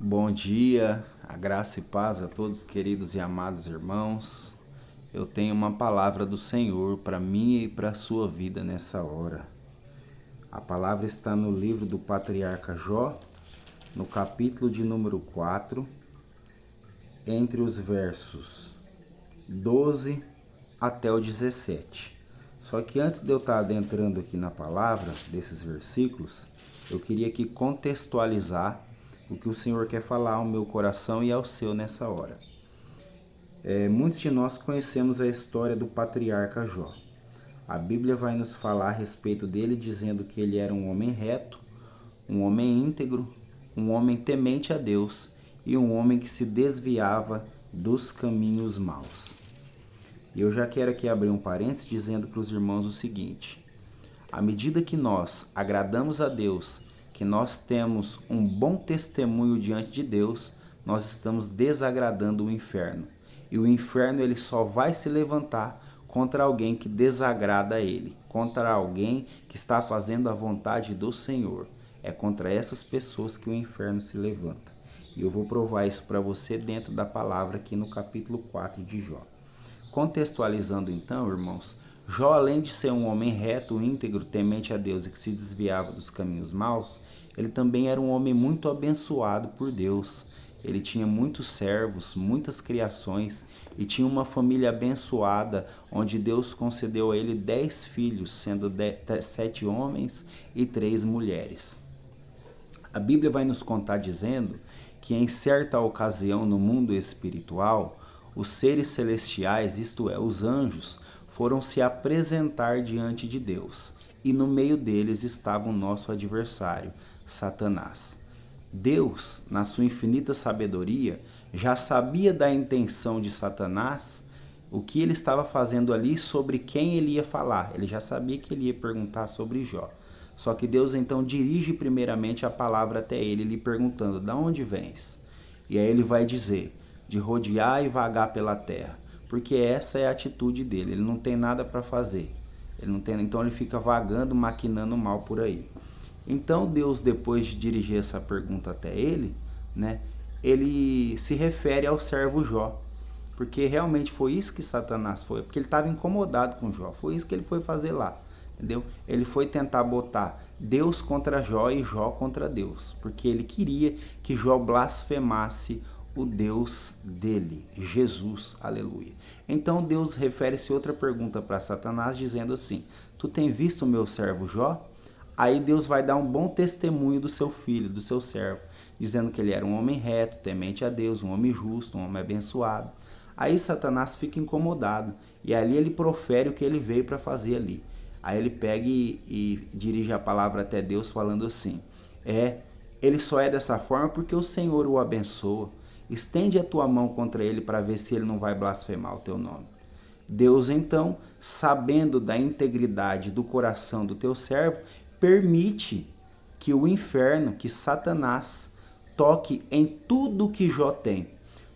Bom dia, a graça e paz a todos, queridos e amados irmãos. Eu tenho uma palavra do Senhor para mim e para a sua vida nessa hora. A palavra está no livro do patriarca Jó, no capítulo de número 4, entre os versos 12 até o 17. Só que antes de eu estar adentrando aqui na palavra desses versículos, eu queria aqui contextualizar o que o Senhor quer falar ao meu coração e ao seu nessa hora. Muitos de nós conhecemos a história do patriarca Jó. A Bíblia vai nos falar a respeito dele, dizendo que ele era um homem reto, um homem íntegro, um homem temente a Deus e um homem que se desviava dos caminhos maus. E eu já quero aqui abrir um parênteses dizendo para os irmãos o seguinte: à medida que nós agradamos a Deus, que nós temos um bom testemunho diante de Deus, nós estamos desagradando o inferno. E o inferno ele só vai se levantar contra alguém que desagrada a ele, contra alguém que está fazendo a vontade do Senhor. É contra essas pessoas que o inferno se levanta. E eu vou provar isso para você dentro da palavra aqui no capítulo 4 de Jó. Contextualizando então, irmãos, Jó, além de ser um homem reto, íntegro, temente a Deus e que se desviava dos caminhos maus, ele também era um homem muito abençoado por Deus. Ele tinha muitos servos, muitas criações e tinha uma família abençoada, onde Deus concedeu a ele 10 filhos, sendo 7 homens e 3 mulheres. A Bíblia vai nos contar dizendo que em certa ocasião no mundo espiritual, os seres celestiais, isto é, os anjos, foram se apresentar diante de Deus, e no meio deles estava o nosso adversário, Satanás. Deus, na sua infinita sabedoria, já sabia da intenção de Satanás, o que ele estava fazendo ali, sobre quem ele ia falar. Ele já sabia que ele ia perguntar sobre Jó. Só que Deus então dirige primeiramente a palavra até ele, lhe perguntando: "De onde vens?" E aí ele vai dizer: "De rodear e vagar pela terra", porque essa é a atitude dele. Ele não tem nada para fazer. Então ele fica vagando, maquinando mal por aí. Então Deus, depois de dirigir essa pergunta até ele, ele se refere ao servo Jó, porque realmente foi isso que Satanás foi, porque ele estava incomodado com Jó, foi isso que ele foi fazer lá, entendeu? Ele foi tentar botar Deus contra Jó e Jó contra Deus, porque ele queria que Jó blasfemasse o Deus dele, Jesus, aleluia. Então Deus refere-se outra pergunta para Satanás, dizendo assim: "Tu tem visto o meu servo Jó?" Aí Deus vai dar um bom testemunho do seu filho, do seu servo, dizendo que ele era um homem reto, temente a Deus, um homem justo, um homem abençoado. Aí Satanás fica incomodado, e ali ele profere o que ele veio para fazer ali. Aí ele pega e dirige a palavra até Deus, falando assim: ele só é dessa forma porque o Senhor o abençoa. Estende a tua mão contra ele para ver se ele não vai blasfemar o teu nome. Deus então, sabendo da integridade do coração do teu servo, permite que o inferno, que Satanás, toque em tudo que Jó tem,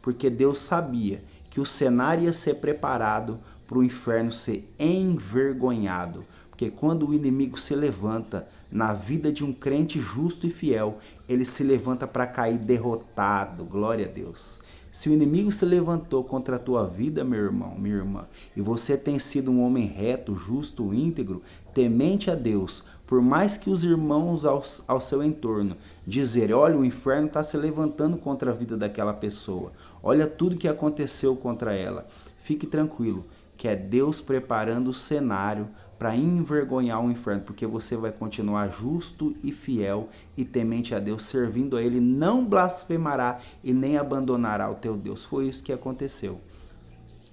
porque Deus sabia que o cenário ia ser preparado para o inferno ser envergonhado, porque quando o inimigo se levanta na vida de um crente justo e fiel, ele se levanta para cair derrotado, glória a Deus. Se o inimigo se levantou contra a tua vida, meu irmão, minha irmã, e você tem sido um homem reto, justo, íntegro, temente a Deus, por mais que os irmãos ao seu entorno dizerem: olha, o inferno está se levantando contra a vida daquela pessoa, olha tudo que aconteceu contra ela, fique tranquilo, que é Deus preparando o cenário para envergonhar o inferno, porque você vai continuar justo e fiel e temente a Deus, servindo a Ele, não blasfemará e nem abandonará o teu Deus. Foi isso que aconteceu.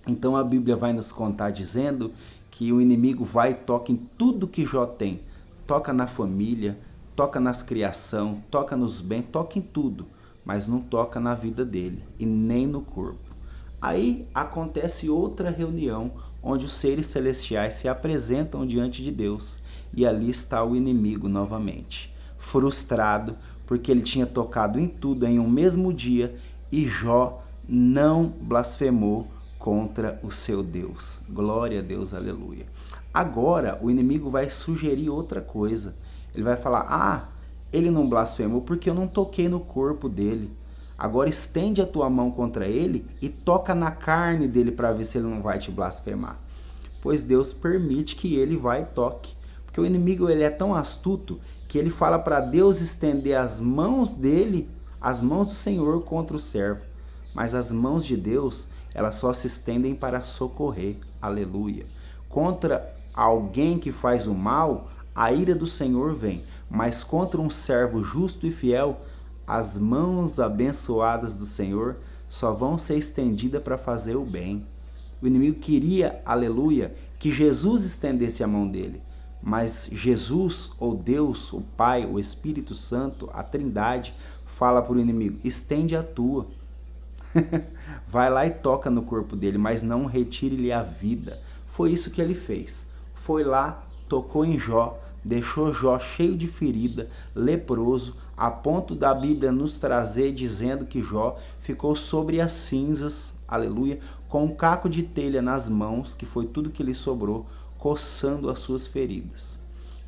Então a Bíblia vai nos contar dizendo que o inimigo vai e toca em tudo que Jó tem, toca na família, toca nas criação, toca nos bens, toca em tudo, mas não toca na vida dele e nem no corpo. Aí acontece outra reunião, onde os seres celestiais se apresentam diante de Deus, e ali está o inimigo novamente, frustrado, porque ele tinha tocado em tudo em um mesmo dia, e Jó não blasfemou contra o seu Deus. Glória a Deus, aleluia. Agora o inimigo vai sugerir outra coisa. Ele vai falar: ele não blasfemou porque eu não toquei no corpo dele. Agora estende a tua mão contra ele e toca na carne dele para ver se ele não vai te blasfemar. Pois Deus permite que ele vá e toque. Porque o inimigo ele é tão astuto que ele fala para Deus estender as mãos dele, as mãos do Senhor contra o servo. Mas as mãos de Deus, elas só se estendem para socorrer. Aleluia. Contra alguém que faz o mal, a ira do Senhor vem. Mas contra um servo justo e fiel, as mãos abençoadas do Senhor só vão ser estendidas para fazer o bem. O inimigo queria, aleluia, que Jesus estendesse a mão dele. Mas Jesus, ou Deus, o Pai, o Espírito Santo, a Trindade, fala para o inimigo, estende a tua. Vai lá e toca no corpo dele, mas não retire-lhe a vida. Foi isso que ele fez. Foi lá, tocou em Jó, deixou Jó cheio de ferida, leproso, a ponto da Bíblia nos trazer dizendo que Jó ficou sobre as cinzas, aleluia, com um caco de telha nas mãos, que foi tudo que lhe sobrou, coçando as suas feridas.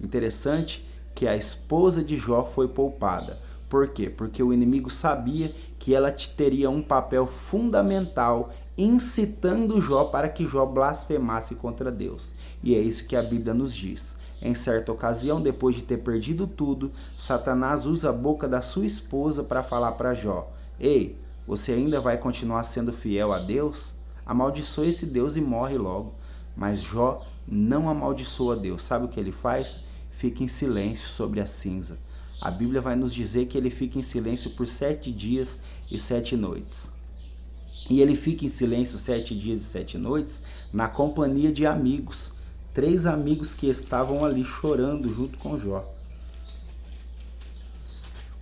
Interessante que a esposa de Jó foi poupada. Por quê? Porque o inimigo sabia que ela teria um papel fundamental incitando Jó para que Jó blasfemasse contra Deus. E é isso que a Bíblia nos diz. Em certa ocasião, depois de ter perdido tudo, Satanás usa a boca da sua esposa para falar para Jó: ei, você ainda vai continuar sendo fiel a Deus? Amaldiçoa esse Deus e morre logo. Mas Jó não amaldiçoa Deus. Sabe o que ele faz? Fica em silêncio sobre a cinza. A Bíblia vai nos dizer que ele fica em silêncio por 7 dias e 7 noites. E ele fica em silêncio 7 dias e 7 noites na companhia de amigos. 3 amigos que estavam ali chorando junto com Jó.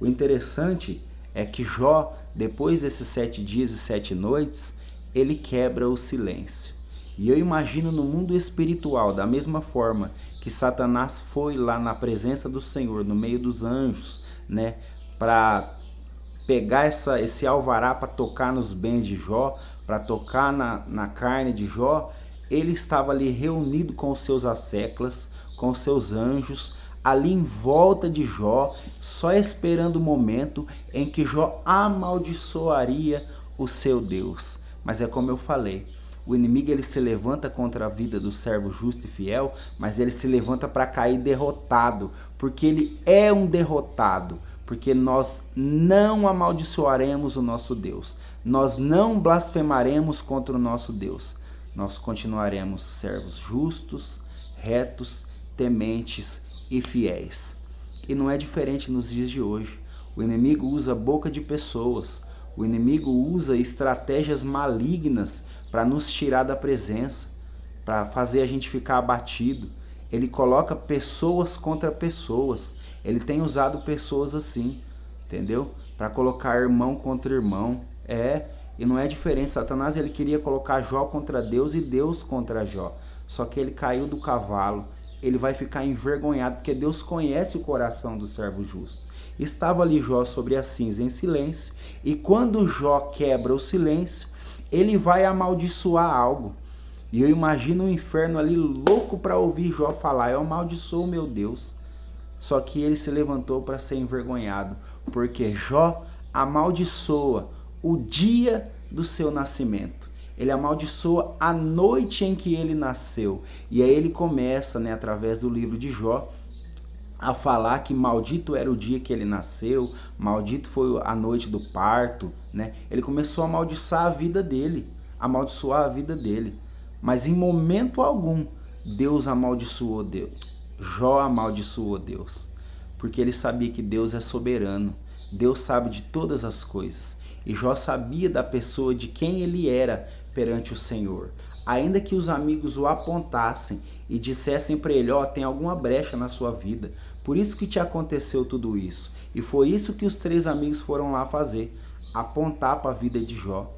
O interessante é que Jó, depois desses 7 dias e 7 noites, ele quebra o silêncio. E eu imagino no mundo espiritual, da mesma forma que Satanás foi lá na presença do Senhor, no meio dos anjos, né, para pegar esse alvará para tocar nos bens de Jó, para tocar na carne de Jó, ele estava ali reunido com os seus asseclas, com os seus anjos, ali em volta de Jó, só esperando o momento em que Jó amaldiçoaria o seu Deus. Mas é como eu falei, o inimigo ele se levanta contra a vida do servo justo e fiel, mas ele se levanta para cair derrotado, porque ele é um derrotado, porque nós não amaldiçoaremos o nosso Deus, nós não blasfemaremos contra o nosso Deus, nós continuaremos servos justos, retos, tementes e fiéis. E não é diferente nos dias de hoje. O inimigo usa a boca de pessoas, o inimigo usa estratégias malignas para nos tirar da presença, para fazer a gente ficar abatido. Ele coloca pessoas contra pessoas. Ele tem usado pessoas assim, entendeu? Para colocar irmão contra irmão. E não é diferente. Satanás ele queria colocar Jó contra Deus e Deus contra Jó. Só que ele caiu do cavalo. Ele vai ficar envergonhado, porque Deus conhece o coração do servo justo. Estava ali Jó sobre a cinza em silêncio, e quando Jó quebra o silêncio, ele vai amaldiçoar algo. E eu imagino o inferno ali louco para ouvir Jó falar: eu amaldiçoo meu Deus. Só que ele se levantou para ser envergonhado, porque Jó amaldiçoa o dia do seu nascimento. Ele amaldiçoa a noite em que ele nasceu. E aí ele começa, né, através do livro de Jó, a falar que maldito era o dia que ele nasceu, maldito foi a noite do parto, né? Ele começou a amaldiçoar a vida dele, mas em momento algum Deus amaldiçoou Deus. Jó amaldiçoou Deus, porque ele sabia que Deus é soberano, Deus sabe de todas as coisas, e Jó sabia da pessoa de quem ele era perante o Senhor. Ainda que os amigos o apontassem e dissessem para ele: ó, tem alguma brecha na sua vida, por isso que te aconteceu tudo isso. E foi isso que os 3 amigos foram lá fazer, apontar para a vida de Jó,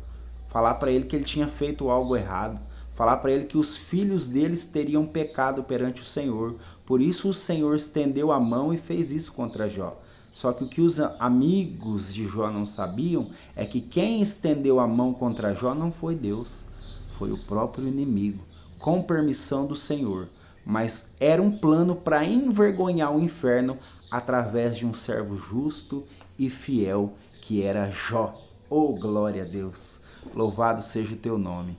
falar para ele que ele tinha feito algo errado, falar para ele que os filhos deles teriam pecado perante o Senhor. Por isso o Senhor estendeu a mão e fez isso contra Jó. Só que o que os amigos de Jó não sabiam é que quem estendeu a mão contra Jó não foi Deus, foi o próprio inimigo, com permissão do Senhor. Mas era um plano para envergonhar o inferno através de um servo justo e fiel, que era Jó. Oh, glória a Deus! Louvado seja o teu nome.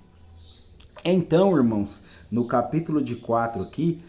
Então, irmãos, no capítulo de 4 aqui,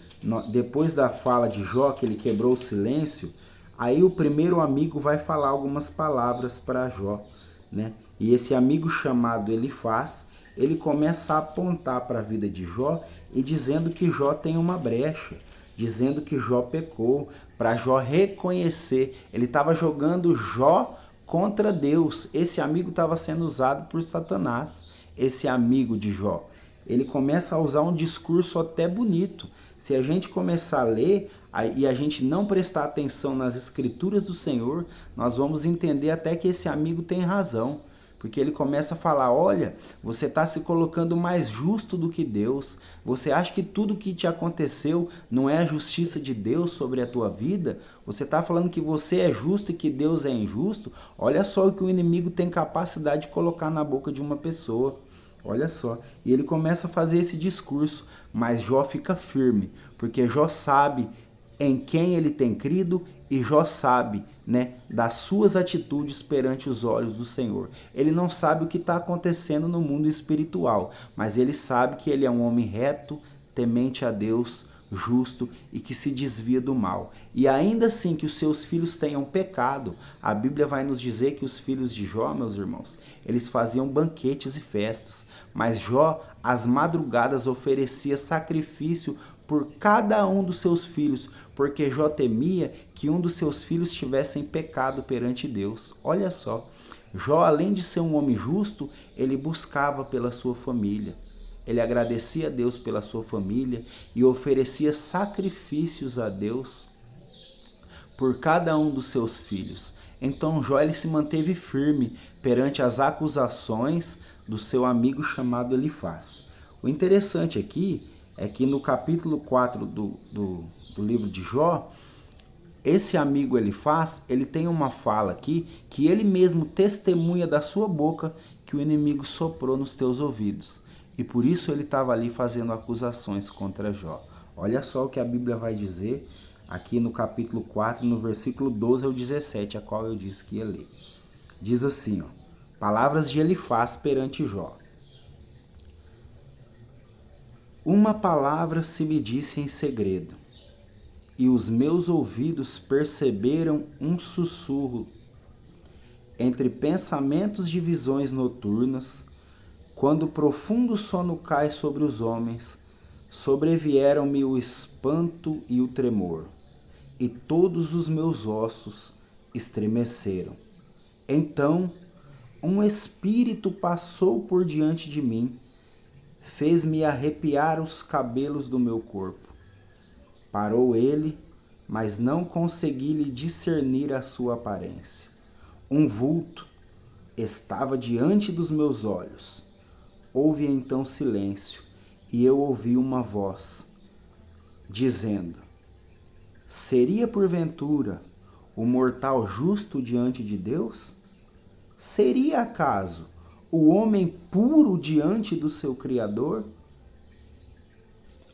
depois da fala de Jó, que ele quebrou o silêncio, aí o primeiro amigo vai falar algumas palavras para Jó, né? E esse amigo chamado Elifaz, ele começa a apontar para a vida de Jó e dizendo que Jó tem uma brecha, dizendo que Jó pecou, para Jó reconhecer. Ele estava jogando Jó contra Deus. Esse amigo estava sendo usado por Satanás, esse amigo de Jó. Ele começa a usar um discurso até bonito. Se a gente começar a ler e a gente não prestar atenção nas escrituras do Senhor, nós vamos entender até que esse amigo tem razão. Porque ele começa a falar, olha, você está se colocando mais justo do que Deus. Você acha que tudo que te aconteceu não é a justiça de Deus sobre a tua vida? Você está falando que você é justo e que Deus é injusto? Olha só o que o inimigo tem capacidade de colocar na boca de uma pessoa. Olha só, e ele começa a fazer esse discurso, mas Jó fica firme, porque Jó sabe em quem ele tem crido e Jó sabe, né, das suas atitudes perante os olhos do Senhor. Ele não sabe o que está acontecendo no mundo espiritual, mas ele sabe que ele é um homem reto, temente a Deus, justo e que se desvia do mal. E ainda assim que os seus filhos tenham pecado, a Bíblia vai nos dizer que os filhos de Jó, meus irmãos, eles faziam banquetes e festas. Mas Jó, às madrugadas, oferecia sacrifício por cada um dos seus filhos, porque Jó temia que um dos seus filhos tivesse pecado perante Deus. Olha só, Jó, além de ser um homem justo, ele buscava pela sua família. Ele agradecia a Deus pela sua família e oferecia sacrifícios a Deus por cada um dos seus filhos. Então Jó ele se manteve firme perante as acusações do seu amigo chamado Elifaz. O interessante aqui é que no capítulo 4 do livro de Jó, esse amigo Elifaz, ele tem uma fala aqui que ele mesmo testemunha da sua boca que o inimigo soprou nos teus ouvidos. E por isso ele estava ali fazendo acusações contra Jó. Olha só o que a Bíblia vai dizer aqui no capítulo 4, no versículo 12 ao 17, a qual eu disse que ia ler. Diz assim, ó, palavras de Elifaz perante Jó. Uma palavra se me disse em segredo, e os meus ouvidos perceberam um sussurro entre pensamentos de visões noturnas. Quando profundo sono cai sobre os homens, sobrevieram-me o espanto e o tremor, e todos os meus ossos estremeceram. Então, um espírito passou por diante de mim, fez-me arrepiar os cabelos do meu corpo. Parou ele, mas não consegui lhe discernir a sua aparência. Um vulto estava diante dos meus olhos. Houve então silêncio, e eu ouvi uma voz, dizendo, seria porventura o mortal justo diante de Deus? Seria acaso o homem puro diante do seu Criador?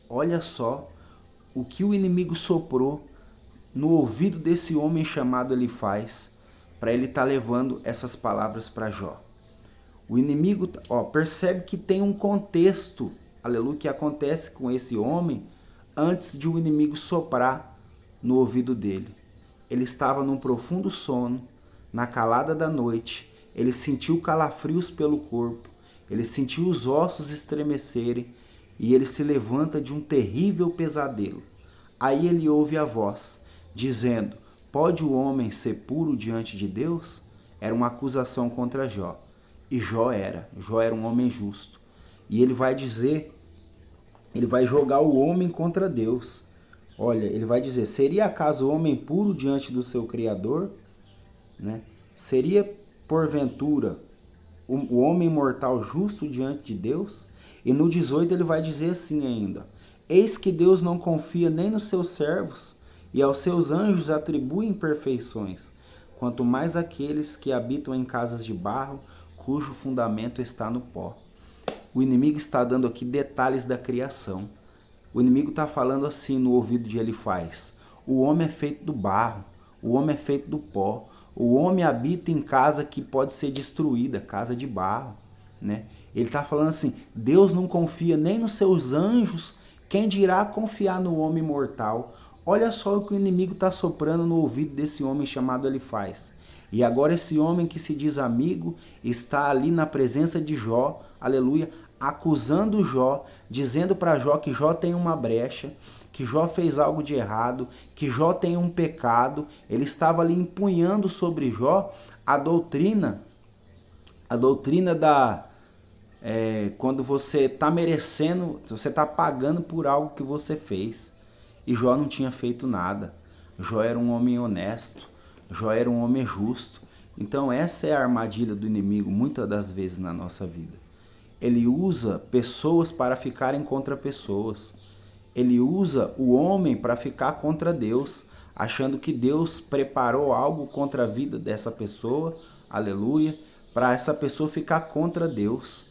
Olha só o que o inimigo soprou no ouvido desse homem chamado Elifaz, para ele estar levando essas palavras para Jó. O inimigo, percebe que tem um contexto, aleluia, que acontece com esse homem antes de o inimigo soprar no ouvido dele. Ele estava num profundo sono, na calada da noite, ele sentiu calafrios pelo corpo, ele sentiu os ossos estremecerem e ele se levanta de um terrível pesadelo. Aí ele ouve a voz, dizendo, pode o homem ser puro diante de Deus? Era uma acusação contra Jó. E Jó era um homem justo. E ele vai dizer, ele vai jogar o homem contra Deus. Olha, ele vai dizer, seria acaso o homem puro diante do seu Criador? Né? Seria, porventura, o homem mortal justo diante de Deus? E no 18 ele vai dizer assim ainda, eis que Deus não confia nem nos seus servos, e aos seus anjos atribui imperfeições, quanto mais aqueles que habitam em casas de barro, cujo fundamento está no pó. O inimigo está dando aqui detalhes da criação. O inimigo está falando assim no ouvido de Elifaz, o homem é feito do barro, o homem é feito do pó, O homem habita em casa que pode ser destruída, casa de barro, né? Ele está falando assim, Deus não confia nem nos seus anjos, quem dirá confiar no homem mortal? Olha só o que o inimigo está soprando no ouvido desse homem chamado Elifaz. E agora esse homem que se diz amigo está ali na presença de Jó, aleluia, acusando Jó, dizendo para Jó que Jó tem uma brecha, que Jó fez algo de errado, que Jó tem um pecado. Ele estava ali empunhando sobre Jó a doutrina da... quando você está merecendo, você está pagando por algo que você fez. E Jó não tinha feito nada. Jó era um homem honesto. Jó era um homem justo. Então essa é a armadilha do inimigo muitas das vezes na nossa vida. Ele usa pessoas para ficarem contra pessoas. Ele usa o homem para ficar contra Deus, achando que Deus preparou algo contra a vida dessa pessoa, aleluia, para essa pessoa ficar contra Deus.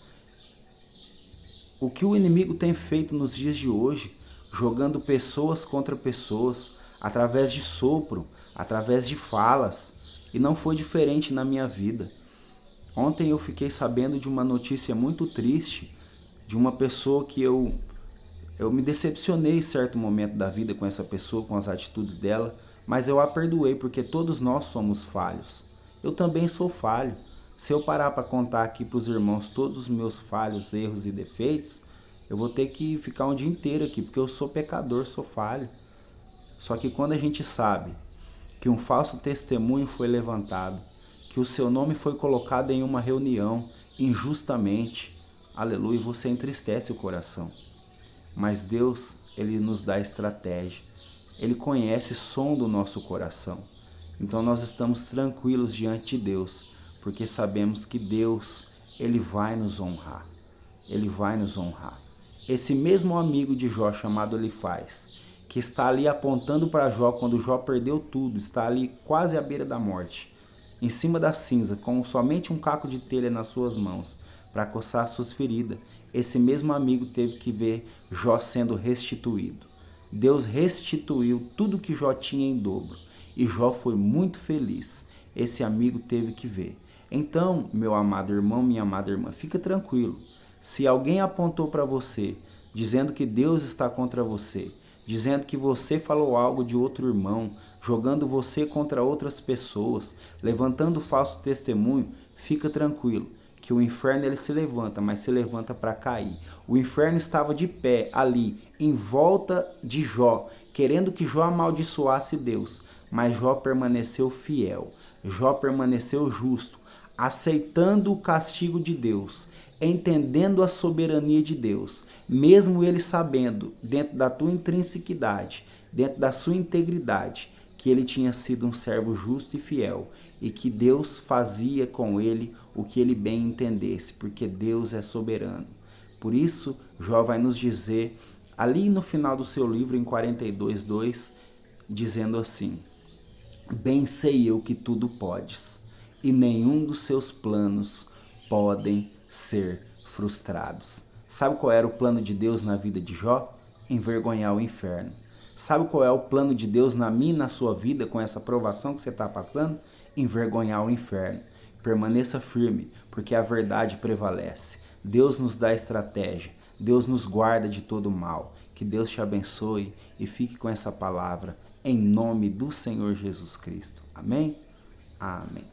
O que o inimigo tem feito nos dias de hoje, jogando pessoas contra pessoas, através de sopro, através de falas, e não foi diferente na minha vida. Ontem eu fiquei sabendo de uma notícia muito triste, de uma pessoa que eu me decepcionei em certo momento da vida com essa pessoa, com as atitudes dela, mas eu a perdoei porque todos nós somos falhos. Eu também sou falho. Se eu parar para contar aqui para os irmãos todos os meus falhos, erros e defeitos, eu vou ter que ficar um dia inteiro aqui, porque eu sou pecador, sou falho. Só que quando a gente sabe que um falso testemunho foi levantado, que o seu nome foi colocado em uma reunião injustamente, aleluia, você entristece o coração. Mas Deus, Ele nos dá estratégia. Ele conhece o som do nosso coração. Então nós estamos tranquilos diante de Deus, porque sabemos que Deus, Ele vai nos honrar. Ele vai nos honrar. Esse mesmo amigo de Jó chamado Elifaz, que está ali apontando para Jó quando Jó perdeu tudo, está ali quase à beira da morte, em cima da cinza, com somente um caco de telha nas suas mãos, para coçar suas feridas. Esse mesmo amigo teve que ver Jó sendo restituído. Deus restituiu tudo que Jó tinha em dobro, e Jó foi muito feliz. Esse amigo teve que ver. Então, meu amado irmão, minha amada irmã, fica tranquilo. Se alguém apontou para você, dizendo que Deus está contra você, dizendo que você falou algo de outro irmão, jogando você contra outras pessoas, levantando falso testemunho, fica tranquilo, que o inferno ele se levanta, mas se levanta para cair. O inferno estava de pé ali, em volta de Jó, querendo que Jó amaldiçoasse Deus, mas Jó permaneceu fiel, Jó permaneceu justo, aceitando o castigo de Deus, entendendo a soberania de Deus, mesmo ele sabendo, dentro da tua intrinsequidade, dentro da sua integridade, que ele tinha sido um servo justo e fiel, e que Deus fazia com ele o que ele bem entendesse, porque Deus é soberano. Por isso, Jó vai nos dizer, ali no final do seu livro, em 42:2, dizendo assim: bem sei eu que tudo podes, e nenhum dos seus planos podem ser frustrados. Sabe qual era o plano de Deus na vida de Jó? Envergonhar o inferno. Sabe qual é o plano de Deus na minha e na sua vida com essa provação que você está passando? Envergonhar o inferno. Permaneça firme, porque a verdade prevalece. Deus nos dá estratégia. Deus nos guarda de todo mal. Que Deus te abençoe e fique com essa palavra em nome do Senhor Jesus Cristo. Amém? Amém.